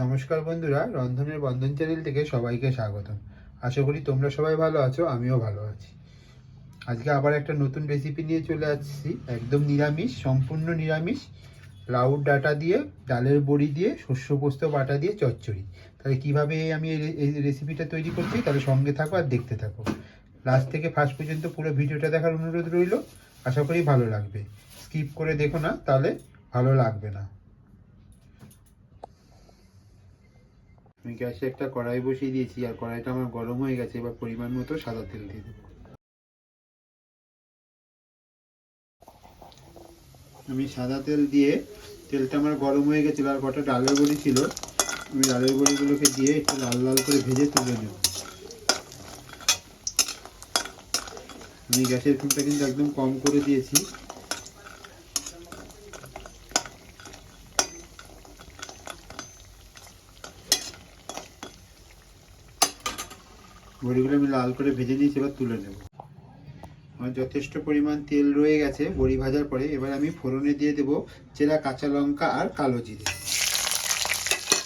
নমস্কার বন্ধুরা, রন্ধনের বন্ধন চ্যানেল থেকে সবাইকে স্বাগতম। আশা করি তোমরা সবাই ভালো আছো, আমিও ভালো আছি। আজকে আবার একটা নতুন রেসিপি নিয়ে চলে আসছি, একদম নিরামিষ, সম্পূর্ণ নিরামিষ। লাউর ডাঁটা দিয়ে, ডালের বড়ি দিয়ে, শস্য পোস্ত বাটা দিয়ে চচ্চড়ি। তাহলে কিভাবে আমি এই রেসিপিটা তৈরি করছি, তাহলে সঙ্গে থাকো আর দেখতে থাকো। লাস্ট থেকে ফার্স্ট পর্যন্ত পুরো ভিডিওটা দেখার অনুরোধ রইল। আশা করি ভালো লাগবে। স্কিপ করে দেখো না, তাহলে ভালো লাগবে না। আমি গ্যাসে একটা কড়াই বসিয়ে দিয়েছি, আর কড়াইটা আমার গরম হয়ে গেছে। এবার পরিমাণ মতো সাদা তেল দিয়ে দেবো। আমি সাদা তেল দিয়ে, তেলটা আমার গরম হয়ে গেছিলো, আর কটা ডালের বড়ি ছিল, আমি ডালের বড়িগুলোকে দিয়ে একটু লাল লাল করে ভেজে তুলে নেব। আমি গ্যাসের ফ্লেমটা কিন্তু একদম কম করে দিয়েছি। বড়িগুলো আমি লাল করে ভেজে নিয়েছি, এবার তুলে নেব। আমার যথেষ্ট পরিমাণ তেল রয়ে গেছে বড়ি ভাজার পরে। এবার আমি ফোড়নে দিয়ে দেবো চেরা কাঁচা লঙ্কা আর কালো জিরে।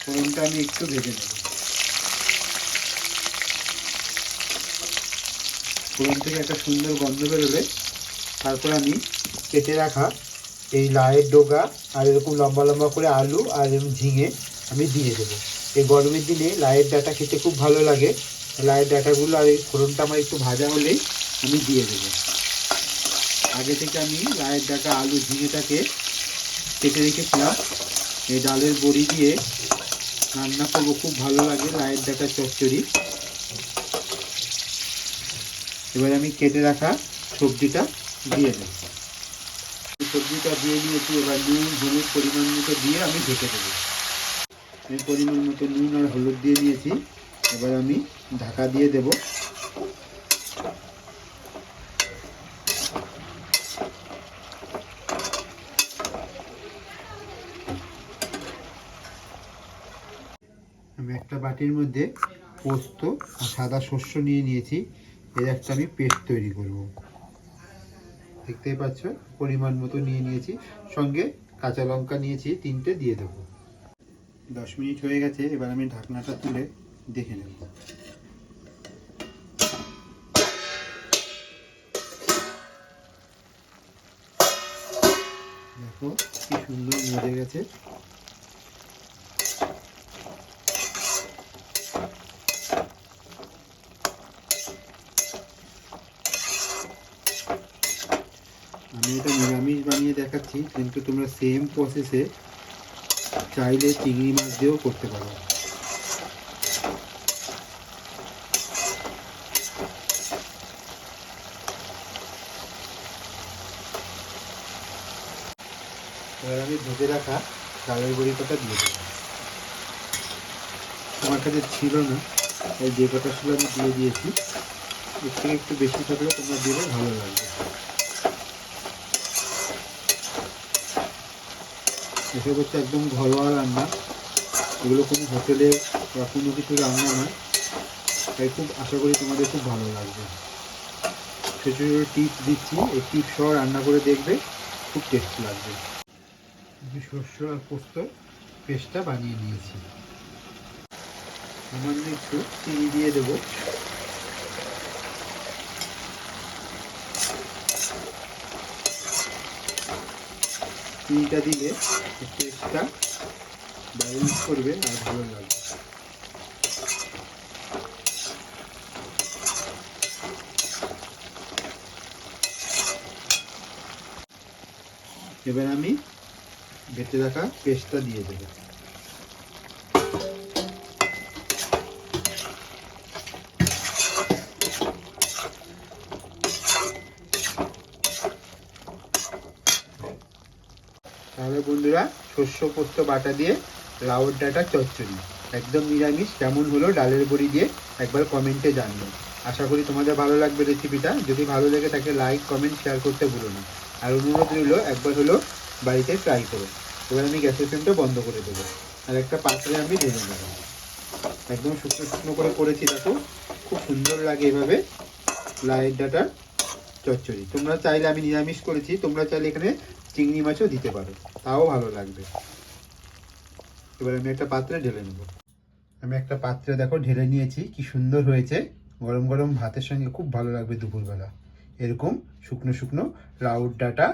ফোড়নটা আমি একটু ভেজে নেব। ফোড়ন থেকে একটা সুন্দর গন্ধ বেরোবে, তারপর আমি কেটে রাখা এই লাউয়ের ডগা আর এরকম লম্বা লম্বা করে আলু আর এরকম ঝিঙে আমি দিয়ে দেবো। এই গরমের দিনে লাউয়ের ডাঁটা খেতে খুব ভালো লাগে। লাউয়ের ডাঁটাগুলো আর এই ফোড়নটা আমার একটু ভাজা হলেই আমি দিয়ে দেবো। আগে থেকে আমি লাউয়ের ডাঁটা আলু ঝিঙেটাকে কেটে রেখেছিলাম। এই ডালের বড়ি দিয়ে রান্না করবো, খুব ভালো লাগে লাউয়ের ডাঁটা চচ্চড়ি। এবার আমি কেটে রাখা সবজিটা দিয়ে দেবো। সবজিটা দিয়ে নিয়েছি, এবার নুন হলুদ পরিমাণ মতো দিয়ে আমি ঢেকে দেবো। আমি পরিমাণ মতো নুন আর হলুদ দিয়ে নিয়েছি, এবার আমি ঢাকা দিয়ে দেব। আমি একটা বাটির মধ্যে পোস্ত আর সাদা শস্য নিয়ে নিয়েছি। এর একটা আমি পেস্ট তৈরি করব। দেখতেই পাচ্ছ, পরিমাণ মতো নিয়ে নিয়েছি। সঙ্গে কাঁচা লঙ্কা নিয়েছি, 3টে দিয়ে দেবো। 10 মিনিট হয়ে গেছে, এবার আমি ঢাকনাটা তুলে দেখে নেব। দেখো কি সুন্দর মজে গেছে। আমি এটা নিরামিষ বানিয়ে দেখাচ্ছি, কিন্তু তোমরা সেম প্রসেসে চাইলে চিংড়ি মাছ দিয়েও করতে পারো। এবার আমি ভেজে রাখা ডালের বড়ি কটা দিয়ে দেবো। আমার কাছে ছিল না, তাই যে কটা ছিল আমি দিয়ে দিয়েছি। এর থেকে একটু বেশি থাকলে তোমরা দিলে ভালো লাগবে। এসব হচ্ছে একদম ঘরোয়া রান্না, এগুলো কোনো হোটেলে বা কোনো কিছু রান্না নয়। তাই খুব আশা করি তোমাদের খুব ভালো লাগবে। ছোটো ছোটো টিপস দিচ্ছি, এই টিপস সহ রান্না করে দেখবে, খুব টেস্ট লাগবে। আমি শস্য আর পোস্ত পেস্টটা বানিয়ে নিয়েছি। সামান্য একটু চিনি দিয়ে দেবো। চিনিটা দিলে টেস্টটা ব্যালেন্স করবে আর ভালো লাগবে। এবার আমি বেটে রাখা পেস্টটা দিয়ে দেবো। তাহলে বন্ধুরা, শস্য পোস্ত বাটা দিয়ে লাউর ডাঁটা চচ্চড়ি একদম নিরামিষ কেমন হলো ডালের বড়ি দিয়ে একবার কমেন্টে জানিও। আশা করি তোমাদের ভালো লাগবে রেসিপিটা। যদি ভালো লেগে থাকে লাইক কমেন্ট শেয়ার করতে ভুলো না। আর অনুরোধ রইল, একবার হলো বাড়িতে ট্রাই করো। এবার আমি গ্যাসের ফ্লেমটা বন্ধ করে দেবো, আর একটা পাত্রে আমি ঢেলে নেবো। একদম শুকনো শুকনো করে করেছি, দেখো খুব সুন্দর লাগে এভাবে লাউয়ের ডাঁটা চচ্চড়ি। তোমরা চাইলে, আমি নিরামিষ করেছি, তোমরা চাইলে এখানে চিংড়ি মাছও দিতে পারো, তাও ভালো লাগবে। এবার আমি একটা পাত্রে ঢেলে নেব। আমি একটা পাত্রে দেখো ঢেলে নিয়েছি, কি সুন্দর হয়েছে। গরম গরম ভাতের সঙ্গে খুব ভালো লাগবে দুপুরবেলা এরকম শুকনো শুকনো লাউর ডাঁটা,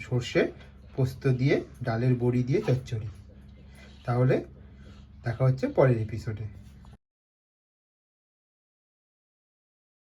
সর্ষে পোস্ত দিয়ে, ডালের বড়ি দিয়ে চচ্চড়ি। তাহলে দেখা হচ্ছে পরের এপিসোডে।